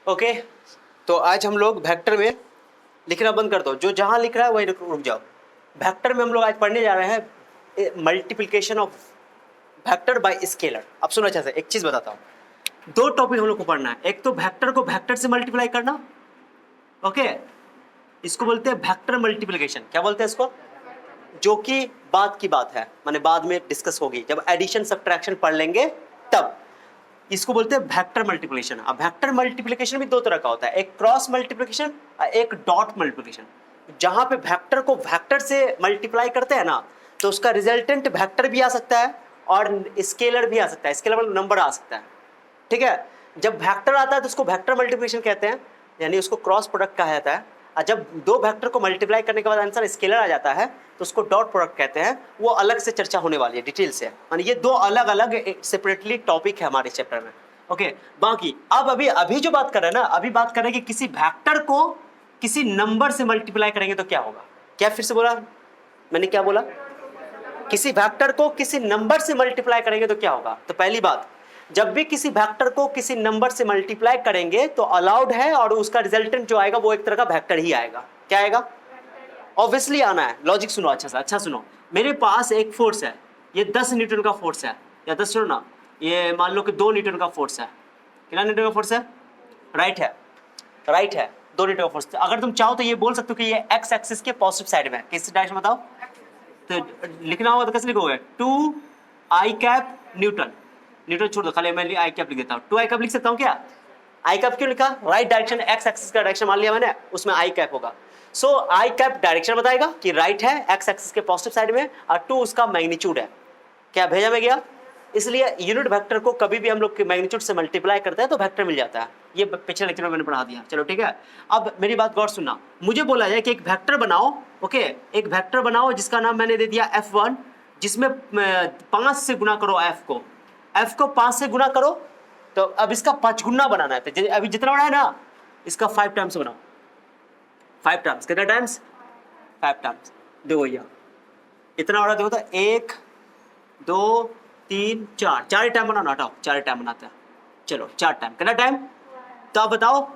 Okay, तो आज हम लोग वेक्टर में लिखना बंद कर दो, जो जहां लिख रहा है वही रुक जाओ। वेक्टर में हम लोग आज पढ़ने जा रहे हैं multiplication of vector by scalar. अब सुनो अच्छा से, एक चीज बताता हूँ, दो टॉपिक हम लोग को पढ़ना है। एक तो वेक्टर को वेक्टर से मल्टीप्लाई करना, ओके, इसको बोलते हैं वेक्टर मल्टीप्लिकेशन। क्या बोलते हैं इसको? जो कि बाद की बात है, माने बाद में डिस्कस होगी, जब एडिशन सब्ट्रैक्शन पढ़ लेंगे तब। इसको बोलते हैं वेक्टर मल्टीप्लिकेशन। अब वेक्टर मल्टीप्लिकेशन भी दो तरह का होता है, एक क्रॉस मल्टीप्लिकेशन और एक डॉट मल्टीप्लिकेशन। जहां पे वेक्टर को वेक्टर से मल्टीप्लाई करते हैं ना, तो उसका रिजल्टेंट वेक्टर भी आ सकता है और स्केलर भी आ सकता है। स्केलर मतलब नंबर आ सकता है, ठीक है। जब वेक्टर आता है तो उसको वेक्टर मल्टीप्लिकेशन कहते हैं, यानी उसको क्रॉस प्रोडक्ट कहा जाता है। और जब दो वेक्टर को मल्टीप्लाई करने के बाद आंसर स्केलर आ जाता है तो उसको डॉट प्रोडक्ट कहते हैं। वो अलग से चर्चा होने वाली है, डिटेल से, यानी ये दो अलग अलग सेपरेटली टॉपिक है हमारे चैप्टर में, ओके। बाकी अब अभी जो बात कर रहे हैं ना, अभी बात कर रहे हैं कि किसी वेक्टर को किसी नंबर से मल्टीप्लाई करेंगे तो क्या होगा। क्या फिर से बोला मैंने, क्या बोला? किसी वेक्टर को किसी नंबर से मल्टीप्लाई करेंगे तो क्या होगा। तो पहली बात, जब भी किसी वेक्टर को किसी नंबर से मल्टीप्लाई करेंगे तो अलाउड है, और उसका रिजल्टेंट जो आएगा वो एक तरह का वेक्टर ही आएगा। क्या आएगा? ऑब्वियसली आना है। लॉजिक सुनो अच्छा सा, अच्छा सुनो। मेरे पास एक फोर्स है, ये 10 न्यूटन का फोर्स है, या 10 सुनो ना, ये मान लो कि 2 न्यूटन का फोर्स है। कितना न्यूटन का फोर्स है? राइट है, राइट है, 2 न्यूटन का फोर्स। अगर तुम चाहो तो ये बोल सकते हो कि ये एक्स एक्सिस के पॉजिटिव साइड में, किस डायरेक्शन बताओ। तो लिखना होगा तो कैसे लिखोगे? 2 आई कैप न्यूटन, न्यूटन छोड़ दो, खाली मैं आई कैप लिख देता हूँ। 2 आई कैप लिख सकता हूँ क्या? आई कैप क्यों लिखा? राइट डायरेक्शन, एक्स एक्सिस का डायरेक्शन मान लिया मैंने, उसमें आई कैप होगा। सो आई कैप डायरेक्शन बताएगा कि राइट है, एक्स एक्सिस के पॉजिटिव साइड में, और 2 उसका मैग्नीट्यूड है। क्या भेजा में गया? इसलिए यूनिट वेक्टर को कभी भी हम लोग मैग्नीट्यूड से मल्टीप्लाई करते हैं तो वेक्टर मिल जाता है। ये पिछले लेक्चर में मैंने पढ़ा दिया, चलो ठीक है। अब मेरी बात गौर सुनना, मुझे बोला जाए कि एक वेक्टर बनाओ, ओके, एक वेक्टर बनाओ जिसका नाम मैंने दे दिया F1, जिसमें 5 से गुना करो f को 5 से गुना करो। तो अब इसका 5 गुना बनाना है, तो अभी जितना बड़ा है ना, इसका 5 टाइम्स बनाओ। 5 टाइम्स, कितना टाइम्स? 5 टाइम्स। देखो भैया इतना बड़ा, देखो तो 1 2 3 4, 4 टाइम बनाना, हटाओ 4 टाइम बनाते हैं, चलो 4 टाइम, कितना टाइम? तो आप बताओ,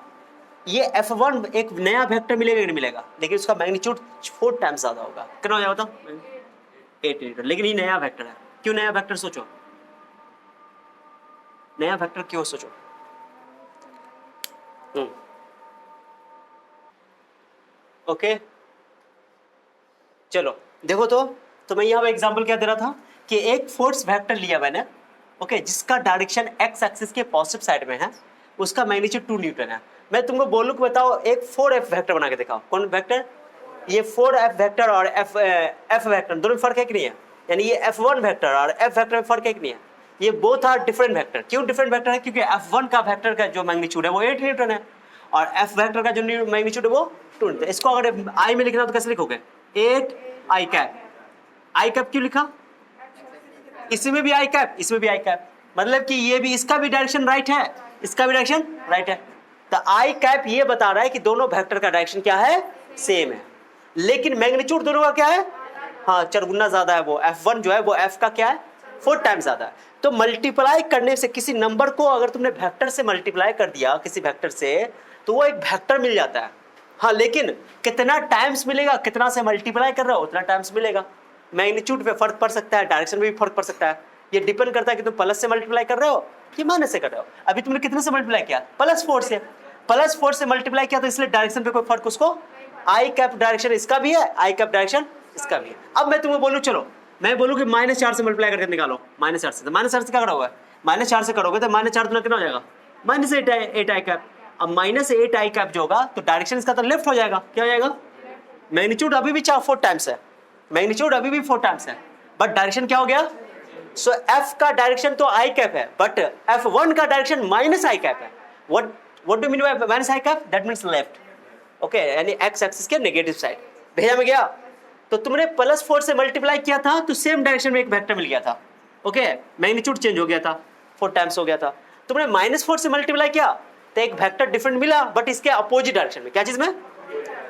ये F1 एक नया वेक्टर मिलेगा कि नहीं मिलेगा? लेकिन उसका मैग्नीट्यूड 4 टाइम्स ज्यादा होगा। कितना हो जाएगा बताओ? 8 न्यूटन। लेकिन ये नया वेक्टर है। क्यों नया वेक्टर? सोचो, नया वेक्टर क्यों, सोचो। ओके, चलो देखो तो मैं यहाँ पे एग्जांपल क्या दे रहा था कि एक फोर्स वेक्टर लिया मैंने, ओके, जिसका डायरेक्शन एक्स एक्सिस के पॉजिटिव साइड में है, उसका मैग्नीट्यूड 2 न्यूटन है। मैं तुमको बोलूँ कि बताओ एक 4f वेक्टर बना के दिखाओ। कौन वेक्टर? ये 4f वेक्टर और f वेक्टर दोनों में फर्क है कि नहीं है? यानी ये F1 वेक्टर और f वेक्टर में फर्क है कि नहीं है? ये बोथ आर डिफरेंट वेक्टर। क्यों डिफरेंट वेक्टर है? क्योंकि F1 का वेक्टर का जो मैग्नीट्यूड है वो 8 न्यूटन है, और f वेक्टर का जो मैग्नीट्यूड है वो 2 न्यूटन। इसको अगर आई में लिखना तो कैसे लिखोगे? 8 आई कैप। आई कैप क्यों लिखा? इसमें भी आई कैप, इसमें भी आई कैप, मतलब कि ये भी, इसका भी डायरेक्शन राइट है, इसका भी डायरेक्शन राइट है। तो आई कैप ये बता रहा है कि दोनों वेक्टर का डायरेक्शन क्या है? सेम है। लेकिन मैग्नीट्यूड दोनों का क्या है? हाँ, 4 गुना ज्यादा है। वो F1 जो है वो F का क्या है? 4 टाइम्स ज्यादा है। तो मल्टीप्लाई करने से किसी नंबर को अगर तुमने वेक्टर से मल्टीप्लाई कर दिया किसी वेक्टर से, तो वो एक वेक्टर मिल जाता है। हाँ, लेकिन कितना टाइम्स मिलेगा, कितना से मल्टीप्लाई कर रहे हो उतना टाइम्स मिलेगा। मैग्नीट्यूड पे फर्क पड़ सकता है, डायरेक्शन में भी फर्क पड़ सकता है। ये डिपेंड करता है कि तुम प्लस से मल्टीप्लाई कर रहे हो कि माइनस से कर रहे हो। अभी तुमने कितने से मल्टीप्लाई किया? +4 से। +4 से मल्टीप्लाई किया तो इसलिए डायरेक्शन पे कोई फर्क, उसको आई कैप डायरेक्शन इसका भी है, आई कैप डायरेक्शन इसका भी है। अब मैं तुम्हें बोलूँ, चलो मैं बोलूँ कि -4 से मल्टीप्लाई करके निकालो। -4 से, तो -4 से क्या करा हुआ है? -4 से करोगे तो -4 तो कितना हो जाएगा? -8 आई कैप। अब -8 आई कैप जो होगा तो डायरेक्शन इसका तो लेफ्ट हो जाएगा। क्या हो जाएगा? मैग्नीट्यूड अभी भी 4 टाइम्स है, मैग्नीट्यूड अभी भी 4 टाइम्स है, बट डायरेक्शन क्या हो गया? सो F का डायरेक्शन तो आई कैप है, बट F1 का डायरेक्शन माइनस आई कैप है। What do mean by minus I cap? That means left, okay, यानी एक्स एक्सिस के नेगेटिव साइड। भेजा में गया? तो तुमने +4 से मल्टीप्लाई किया था तो सेम डायरेक्शन में एक वेक्टर मिल गया था, ओके, मैग्नीट्यूड चेंज हो गया था, 4 टाइम्स हो गया था। तुमने -4 से मल्टीप्लाई किया तो एक वेक्टर डिफरेंट मिला, बट इसके अपोजिट डायरेक्शन में। क्या चीज में?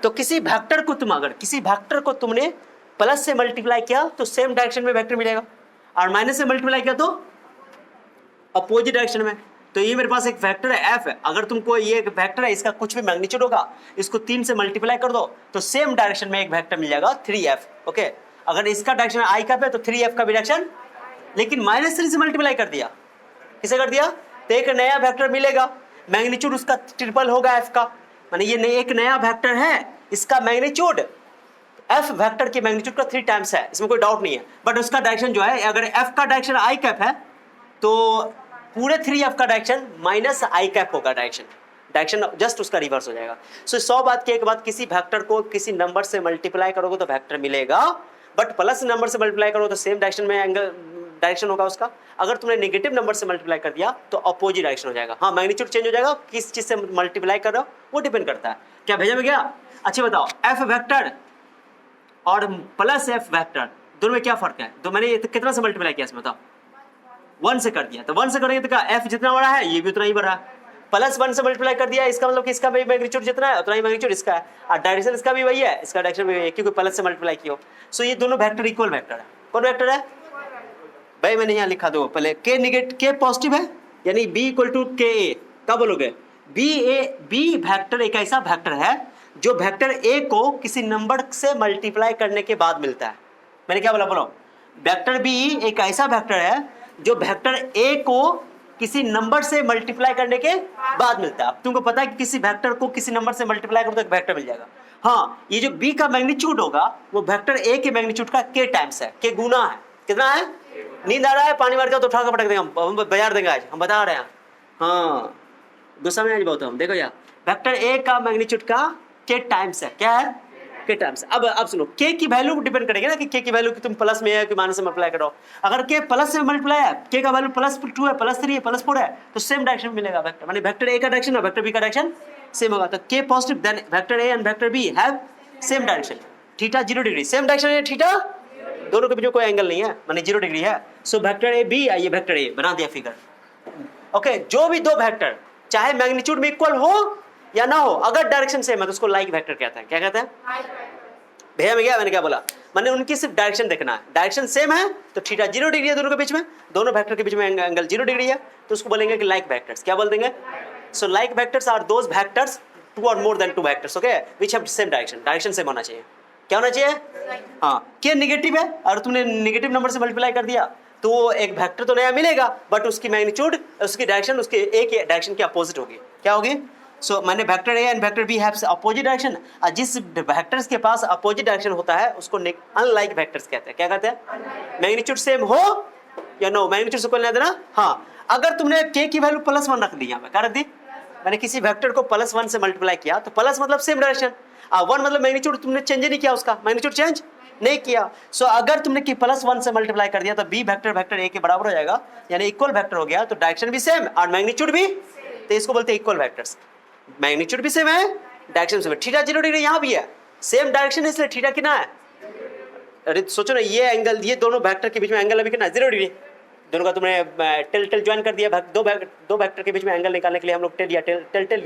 तो किसी वेक्टर को तुम, अगर किसी वेक्टर को तुमने प्लस से मल्टीप्लाई किया तो सेम डायरेक्शन में वेक्टर मिलेगा, और माइनस से मल्टीप्लाई किया तो अपोजिट डायरेक्शन में। तो ये मेरे पास एक वेक्टर है एफ है, अगर तुमको ये एक वेक्टर है इसका कुछ भी मैग्नीट्यूड होगा, इसको 3 से मल्टीप्लाई कर दो तो सेम डायरेक्शन में एक वेक्टर मिल जाएगा 3f। ओके, अगर इसका डायरेक्शन आई कैप है तो 3f का भी डायरेक्शन, लेकिन -3 से मल्टीप्लाई कर दिया, किसे कर दिया, तो एक नया वेक्टर मिलेगा, मैग्नीट्यूड उसका ट्रिपल होगा f का, माने ये एक नया वेक्टर है, इसका मैग्नीट्यूड f वेक्टर के मैग्नीट्यूड का 3 टाइम्स है, इसमें कोई डाउट नहीं है, बट उसका डायरेक्शन जो है, अगर f का डायरेक्शन आई कैप है तो पूरे 3f का डायरेक्शन माइनस आई कैप होगा, डायरेक्शन जस्ट उसका रिवर्स हो जाएगा। सो 100 बात की एक बात, किसी वेक्टर को किसी नंबर से मल्टीप्लाई करोगे तो वेक्टर मिलेगा, बट प्लस नंबर से मल्टीप्लाई करोगे तो सेम डायरेक्शन में एंगल डायरेक्शन होगा उसका। अगर तुमने नेगेटिव नंबर से मल्टीप्लाई कर दिया तो अपोजिट डायरेक्शन हो जाएगा। हाँ, मैग्नीट्यूड चेंज हो जाएगा, किस चीज से मल्टीप्लाई कर रहे हो वो डिपेंड करता है। क्या भेजा में गया? अच्छा बताओ, एफ वेक्टर और प्लस एफ वेक्टर दोनों में क्या फर्क है? तो मैंने कितना से मल्टीप्लाई किया इसमें, बताओ? 1 से कर दिया, तो 1 से करेंगे तो क्या एफ जितना बड़ा है ये भी उतना ही बड़ा है, प्लस 1 से मल्टीप्लाई कर दिया, इसका मतलब कि इसका भी मैग्नीट्यूड जितना है उतना ही मैग्नीट्यूड इसका है, और डायरेक्शन इसका भी वही है, इसका डायरेक्शन भी वही है, क्योंकि प्लस से मल्टीप्लाई किया। सो ये दोनों वेक्टर इक्वल वेक्टर है। कौन वेक्टर है भाई? मैंने यहाँ लिखा दो पहले, के नेगेटिव के पॉजिटिव है, यानी b इक्वल टू के ए। क्या बोलोगे? बी वेक्टर एक ऐसा वेक्टर है जो वेक्टर ए को किसी नंबर से मल्टीप्लाई करने के बाद मिलता है। मैंने क्या बोला, बोलो? वेक्टर बी एक ऐसा वेक्टर है जो वेक्टर ए को किसी नंबर से मल्टीप्लाई करने के बाद मिलता है। अब तुमको पता है कि किसी वेक्टर को किसी नंबर से मल्टीप्लाई करो तो एक वेक्टर मिल जाएगा। हाँ, ये जो बी का मैग्नीट्यूड होगा वो वेक्टर ए के मैग्नीट्यूड का के टाइम्स है, के गुना है। कितना है? नींद आ रहा है, पानी मार के तो उठा के पटक देंगे हम बाजार देंगे आज, हम बता रहे हैं। हाँ, गुस्सा में आज बहुत हम। देखो यार, वेक्टर ए का मैग्नीट्यूड का के टाइम्स है। क्या है? के टाइम्स। अब सुनो, के की वैल्यू डिपेंड करेगी ना कि के की वैल्यू कि तुम प्लस में है कि माइनस में मल्टीप्लाई करो। अगर के प्लस से मल्टीप्लाई है, के का वैल्यू +2 है, +3 है, +4 है, तो सेम डायरेक्शन मिलेगा वेक्टर, माने वेक्टर ए का डायरेक्शन और वेक्टर बी का डायरेक्शन सेम होगा। तो K positive, then vector A and vector B have same direction, theta 0 degree, same direction है थीटा, दोनों के बीच में कोई एंगल नहीं है, माने 0 डिग्री है। सो वेक्टर ए बी, ये वेक्टर ए बना दिया फिगर। ओके, जो भी दो वेक्टर चाहे मैग्नीट्यूड में इक्वल हो या ना हो, अगर डायरेक्शन सेम है तो उसको लाइक वेक्टर कहते हैं। क्या कहते हैं भैया? में गया, मैंने क्या बोला? मैंने उनकी सिर्फ डायरेक्शन देखना है, डायरेक्शन सेम है तो थीटा 0 डिग्री है दोनों के बीच में, दोनों वेक्टर के बीच में एंगल 0 डिग्री है, तो उसको बोलेंगे कि लाइक वेक्टर्स। क्या बोल देंगे? So like vectors are those vectors 2 और more than 2 vectors, okay, which have same direction, direction same होना चाहिए। क्या होना चाहिए? हाँ, के नेगेटिव है और तुमने नेगेटिव नंबर से मल्टीप्लाई कर दिया तो वो एक वेक्टर तो नया मिलेगा, बट उसकी मैग्नीट्यूड, उसकी डायरेक्शन उसके ए के डायरेक्शन के अपोजिट होगी। क्या होगी? सो मैंने vector A and vector B have opposite direction, और जिस वेक्टर्स के पास अपोजिट डायरेक्शन होता है उसको अनलाइक वेक्टर्स कहते हैं। क्या कहते हैं? मैग्नीट्यूड सेम हो या नो, मैग्नीट्यूड से कोई लेना देना। हाँ, अगर तुमने के की वैल्यू +1 रख दी, यहाँ पे कर दी, मैंने किसी वेक्टर को +1 से मल्टीप्लाई किया तो प्लस मतलब सेम डायरेक्शन, 1 मतलब मैग्नीट्यूड तुमने चेंज नहीं किया, उसका मैग्नीट्यूड चेंज नहीं किया। सो अगर तुमने कि +1 से मल्टीप्लाई कर दिया तो बी वेक्टर वेक्टर ए के बराबर हो जाएगा, यानी इक्वल वेक्टर हो गया, तो डायरेक्शन भी सेम और मैग्नीट्यूड भी, तो इसको बोलते हैं इक्वल वेक्टर्स। मैग्नीट्यूड भी सेम है, डायरेक्शन सेम है, थीटा 0 डिग्री यहाँ भी है, सेम डायरेक्शन है, इसलिए थीटा कितना है? अरे सोचो ना, ये एंगल, ये दोनों वेक्टर के बीच में एंगल अभी कितना है? 0 डिग्री। दोनों का तुमने टेल ज्वाइन कर दिया, दो वेक्टर के बीच में एंगल निकालने के लिए हम लोग टेल या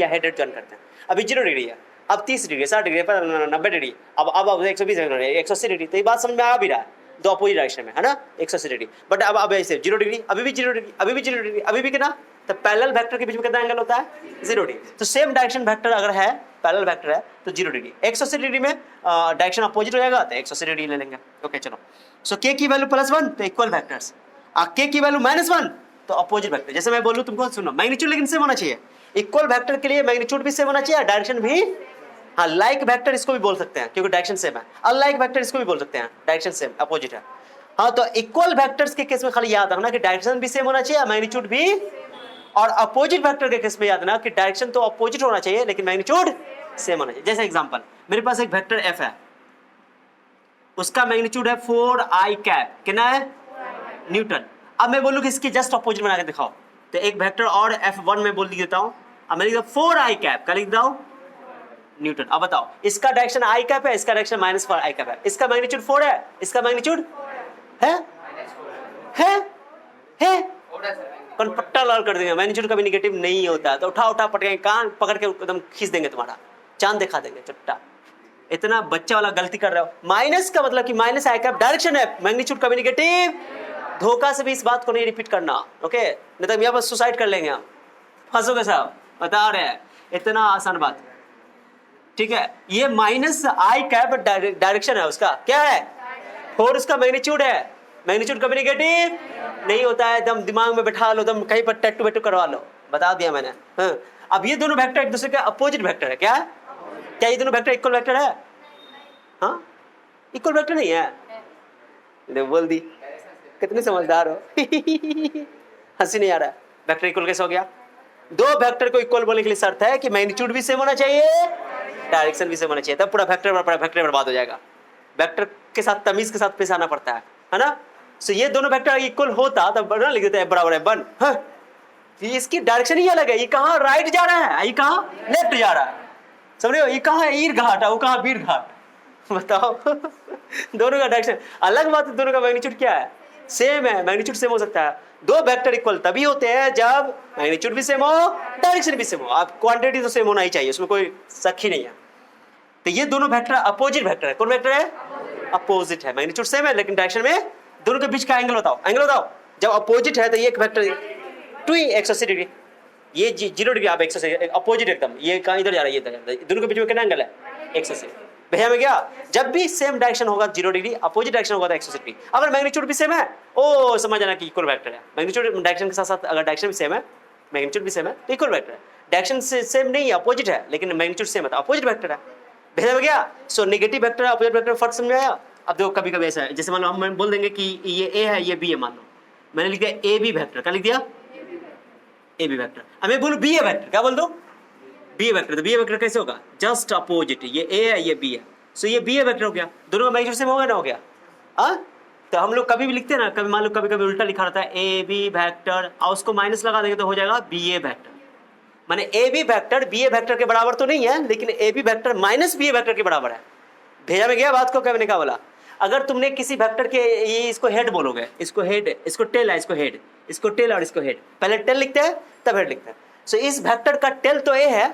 हेड ज्वाइन करते हैं। अभी 0 डिग्री है, अब 30 डिग्री, 60 डिग्री, 90 डिग्री, अब 120 डिग्री, 180 डिग्री, तो ये बात समझ में आ भी रहा है, दो अपोजिट डायरेक्शन में है ना, 180 डिग्री। बट अब ऐसे 0 डिग्री, अभी भी 0 डिग्री, अभी भी 0 डिग्री, अभी भी कितना? तो पैरेलल वेक्टर के बीच में कितना एंगल होता है? 0 डिग्री। तो सेम डायरेक्शन वेक्टर अगर है, पैरेलल वेक्टर है तो 0 डिग्री। 180 डिग्री में डायरेक्शन अपोजिट हो जाएगा तो 180 डिग्री ले लेंगे। ओके चलो, सो के की वैल्यू +1 तो इक्वल वेक्टर्स, के की वैल्यू -1 तो अपोजिट वेक्टर। जैसे मैं बोलूं तुमको, सुनो, मैग्नीट्यूड लेकिन सेम होना चाहिए, इक्वल वेक्टर के लिए मैग्नीट्यूड भी सेम होना चाहिए, डायरेक्शन भी। हाँ, लाइक वेक्टर इसको भी बोल सकते हैं क्योंकि डायरेक्शन सेम है, अनलाइक वेक्टर इसको भी बोल सकते हैं, डायरेक्शन सेम अपोजिट है। हाँ, तो इक्वल वेक्टर्स के केस में खाली याद रखना कि डायरेक्शन भी सेम होना चाहिए, मैग्नीट्यूड भी, और अपोजिट वेक्टर के केस में याद रखना कि डायरेक्शन तो अपोजिट होना चाहिए लेकिन मैग्नीट्यूड सेम होना चाहिए। जैसे एग्जांपल, मेरे पास एक वेक्टर एफ है, उसका मैग्नीट्यूड है 4i कैप, कितना है? न्यूटन। अब मैं बोलूँ कि इसकी जस्ट अपोजिट बना के दिखाओ, तो एक वेक्टर और F1 में बोल देता हूँ, अब मैं लिख रहा 4i कैप, क्या लिख रहा हूँ? न्यूटन। अब बताओ, इसका डायरेक्शन i कैप है, इसका डायरेक्शन -4i कैप है, इसका मैग्नीट्यूड 4 है, इसका मैग्नीट्यूड है कौन पट्टा लाल कर देंगे, मैग्नीट्यूड कभी नेगेटिव नहीं होता है, तो उठा पटके कान पकड़ के एकदम खींच देंगे, तुम्हारा चांद दिखा देंगे चट्टा। इतना बच्चा वाला गलती कर रहे हो। माइनस का मतलब कि -i कैप डायरेक्शन है, मैग्नीट्यूड कभी नेगेटिव। धोखा से भी इस बात को नहीं रिपीट करना, ओके, नहीं तो यहाँ पर सुसाइड कर लेंगे हम। हंसोगे साहब, बता रहे हैं, इतना आसान बात। ठीक है, ये माइनस आई कैप डायरेक्शन है उसका, क्या है, और उसका मैग्नीट्यूड है। मैग्नीट्यूड कभी नेगेटिव नहीं होता है, एकदम दिमाग में बैठा लो, तुम कहीं पर टैटू वैटू करवा लो, बता दिया मैंने। हाँ। अब ये दोनों वेक्टर एक दूसरे के अपोजिट वेक्टर है, क्या है? क्या ये दोनों वेक्टर इक्वल वेक्टर है? हाँ, इक्वल वेक्टर नहीं है, ले बोल दी, कितने समझदार हो। हंसी नहीं आ रहा है। वेक्टर इक्वल कैसे हो गया? दो वेक्टर को इक्वल बोलने के लिए शर्त है कि मैग्नीट्यूड भी सेम होना चाहिए, डायरेक्शन भी सेम होना चाहिए, तब पूरा वेक्टर बर्बाद हो जाएगा। वेक्टर के साथ तमीज के साथ पेश आना पड़ता है ना। सो ये दोनों वेक्टर इक्वल होता तब ना लिख देते हैं बराबर है 1। हाँ, इसकी डायरेक्शन ही अलग है, ये कहाँ राइट जा रहा है, ये कहाँ लेफ्ट जा रहा है, समझ रहे हो? ये कहाँ है ईर घाट है, वो कहाँ वीर घाट, बताओ। दोनों का डायरेक्शन अलग बात है, दोनों का मैग्नीट्यूड क्या है, सेम है। मैग्नीट्यूड सेम हो सकता है, दो वेक्टर इक्वल तभी होते हैं जब मैग्नीट्यूड भी सेम हो, डायरेक्शन भी सेम हो। आप क्वांटिटी तो सेम होना ही चाहिए, उसमें कोई शक ही नहीं है। तो ये दोनों वेक्टर अपोजिट वेक्टर है। कौन वेक्टर है? अपोजिट है। मैग्नीट्यूड सेम है लेकिन डायरेक्शन में दोनों के बीच का एंगल बताओ, एंगल बताओ। जब अपोजिट है तो ये एक वेक्टर 180 डिग्री, ये 0 डिग्री, आप 180 अपोजिट एकदम, ये कहाँ इधर जा रहा है, ये इधर जा रहा है, दोनों के बीच में कितना एंगल है? 180। भैया में क्या, जब भी सेम डायरेक्शन होगा 0 डिग्री, अपोजिट डायरेक्शन होगा तो 180 डिग्री। अगर मैग्नीट्यूड भी सेम है, ओ समझ जाना कि इक्वल वेक्टर है। मैग्नीट्यूड डायरेक्शन के साथ साथ अगर डायरेक्शन भी सेम है, मैग्नीट्यूड भी सेम है तो इक्वल वेक्टर है। डायरेक्शन से सेम नहीं है, अपोजिट है, लेकिन मैग्नीट्यूड सेम है तो अपोजिट वेक्टर है। भैया में क्या, so negative vector opposite vector फर्क समझ आया? अब देखो कभी कभी ऐसा है, जैसे मान लो हम बोल देंगे कि ये ए है ये बी है, मान लो मैंने लिख दिया ए बी वेक्टर, क्या लिख दिया? A B vector. अब मैं बोलूं बी ए वेक्टर, क्या बोल दो? B A vector. तो बी ए वेक्टर कैसे होगा? जस्ट अपोजिट, ये ए है ये बी है, सो ये बी ए वेक्टर हो गया। दोनों का मैग्नीट्यूड सेम हो गया ना, हो गया। हाँ, तो हम लोग कभी भी लिखते हैं ना, कभी मान लो कभी कभी उल्टा लिखा रहता है ए बी वेक्टर, और उसको माइनस लगा देंगे तो हो जाएगा बी ए वेक्टर। माने A B vector B A vector के बराबर तो नहीं है, लेकिन A B vector minus B A vector के बराबर है। भेजा में गया बात को? क्या मैंने कहा बोला, अगर तुमने किसी वेक्टर के ये इसको हेड बोलोगे, इसको हेड, इसको टेल है, इसको हेड, इसको टेल और इसको हेड, पहले टेल लिखते हैं तब हेड लिखते हैं। सो इस वेक्टर का टेल तो ए है,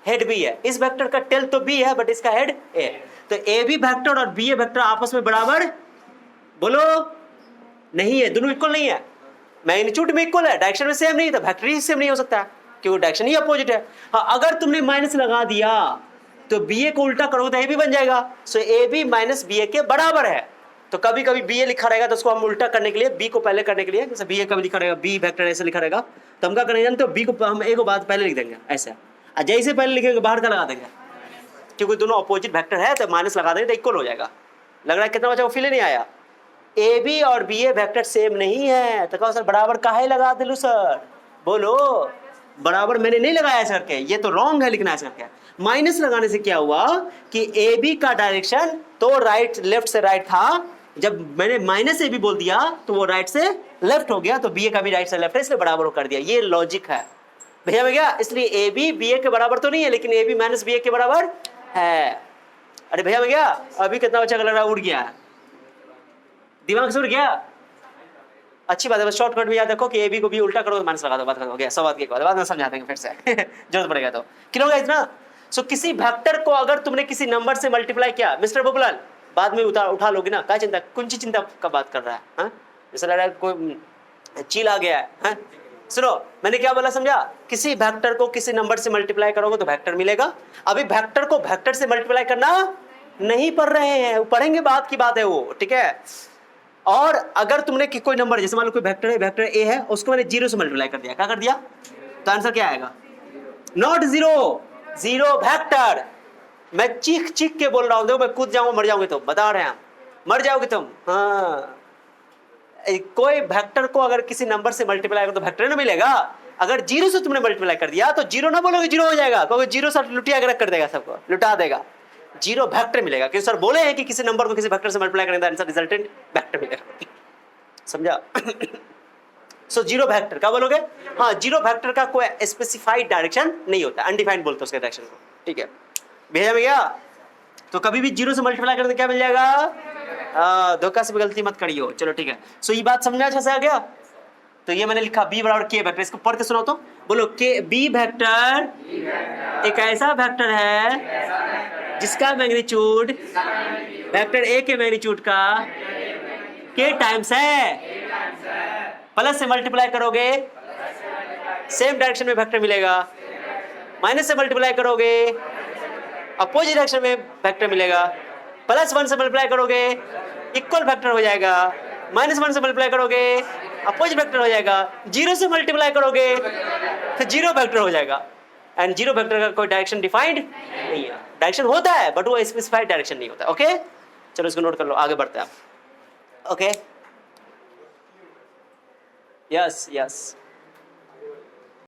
हेड बी है, इस वेक्टर का टेल तो बी है बट इसका हेड ए है। तो ए बी वेक्टर और बी ए वेक्टर आपस में बराबर बोलो नहीं है, दोनों इक्वल नहीं है। मैग्नीट्यूड में इक्वल है, डायरेक्शन में सेम नहीं, तो वेक्टर ही सेम नहीं हो सकता क्योंकि डायरेक्शन ही अपोजिट है। हाँ, अगर तुमने माइनस लगा दिया तो बी ए को उल्टा करोगे तो ए बी बन जाएगा। सो ए बी माइनस बी ए के बराबर है। तो कभी कभी बी ए लिखा रहेगा तो उसको हम उल्टा करने के लिए, बी को पहले करने के लिए, जैसे बी ए कभी लिखा रहेगा बी वेक्टर ऐसे लिखा रहेगा, तो हम क्या करेंगे जानते हो, बी को हम ए को बाद पहले लिख देंगे ऐसे, और जैसे पहले लिखेंगे बाहर का लगा देंगे, क्योंकि दोनों अपोजिट वेक्टर है तो माइनस लगा देंगे तो इक्वल हो जाएगा। लग रहा है कितना बच्चा को फील नहीं आया? ए बी और बी ए वेक्टर सेम नहीं है तो कहो सर बराबर काहे लगा दिलू सर, बोलो बराबर मैंने नहीं लगाया ऐसा करके, ये तो रॉन्ग है लिखना ऐसा करके। माइनस लगाने से क्या हुआ कि ए बी का डायरेक्शन तो राइट लेफ्ट से राइट था, जब मैंने माइनस ए बी बोल दिया तो वो राइट से लेफ्ट हो गया, तो बी ए का भी राइट से लेफ्ट है इसलिए बराबर कर दिया। ये लॉजिक है भैया में क्या, इसलिए ए बी बी ए के बराबर तो नहीं है लेकिन ए बी माइनस बी ए के बराबर है। अरे भैया में क्या, अभी कितना बच्चा का लग रहा है उड़ गया है, दिमाग से उड़ गया। अच्छी बात है, बस शॉर्टकट में याद रखो कि ए बी को भी उल्टा करो तो माइनस लगा दो, बात हो गया। सब बात की बाद में समझा देंगे फिर से जरूरत पड़ेगा तो। क्लियर होगा इतना? सो किसी वेक्टर को अगर तुमने किसी नंबर से मल्टीप्लाई किया, मिस्टर बबुलाल बाद में उठा लोगे ना, क्या चिंता, कौन सी चिंता का बात कर रहा है? हाँ, जैसा लग रहा है कोई चील आ गया है। हाँ? सुनो मैंने क्या बोला समझा, किसी वेक्टर को किसी नंबर से मल्टीप्लाई करोगे तो वेक्टर मिलेगा। अभी वेक्टर को वेक्टर से मल्टीप्लाई करना नहीं पढ़ रहे हैं, पढ़ेंगे, बात की बात है वो, ठीक है। और अगर तुमने कि कोई नंबर, जैसे मान लो कोई वेक्टर है, वेक्टर ए है, उसको मैंने 0 से मल्टीप्लाई कर दिया, क्या कर दिया? तो आंसर क्या आएगा? Not 0, 0 vector. मैं चीख चीख के बोल रहा हूं, देखो मैं कूद जाऊंगा मर जाओगे तुम, बता रहे हैं हम, मर जाओगे तुम। हाँ, कोई वेक्टर को अगर किसी नंबर से मल्टीप्लाई करो तो वेक्टर ना मिलेगा। अगर 0 से तुमने मल्टीप्लाई कर दिया तो 0 ना बोलोगे 0 हो जाएगा, क्योंकि 0 से लुटिया कर देगा, सबको लुटा देगा। 0 वेक्टर मिलेगा, क्योंकि सर बोले हैं कि किसी नंबर को किसी वेक्टर से मल्टीप्लाई करेंगे तो आंसर रिजल्टेंट वेक्टर मिलेगा, समझा? सो 0 वेक्टर क्या बोलोगे? हाँ, 0 वेक्टर का कोई स्पेसिफाइड डायरेक्शन नहीं होता, अनडिफाइंड बोलते उसके डायरेक्शन को, ठीक है। भेजा में गया तो कभी भी 0 से मल्टीप्लाई करते क्या मिल जाएगा? धोखा से भी गलती मत करियो, चलो ठीक है। सो ये बात समझना अच्छा से आ गया। तो ये मैंने लिखा बी बराबर के वेक्टर, इसको पढ़ के सुनाओ तो, बोलो के बी वेक्टर एक ऐसा वेक्टर है जिसका मैग्नीट्यूड वेक्टर ए के मैग्नीट्यूड का के टाइम्स है। प्लस से मल्टीप्लाई करोगे सेम डायरेक्शन में वेक्टर मिलेगा, माइनस से मल्टीप्लाई करोगे अपोजिट डायरेक्शन में वेक्टर मिलेगा, +1 से मल्टीप्लाई करोगे इक्वल वेक्टर हो जाएगा, -1 से मल्टीप्लाई करोगे अपोजिट वेक्टर हो जाएगा, 0 से मल्टीप्लाई करोगे फिर 0 वेक्टर हो जाएगा। एंड 0 वेक्टर का कोई डायरेक्शन डिफाइंड नहीं है, डायरेक्शन होता है बट वो स्पेसिफाइड डायरेक्शन नहीं होता। ओके चलो इसको नोट कर लो, आगे बढ़ते हैं आप। Okay yes yes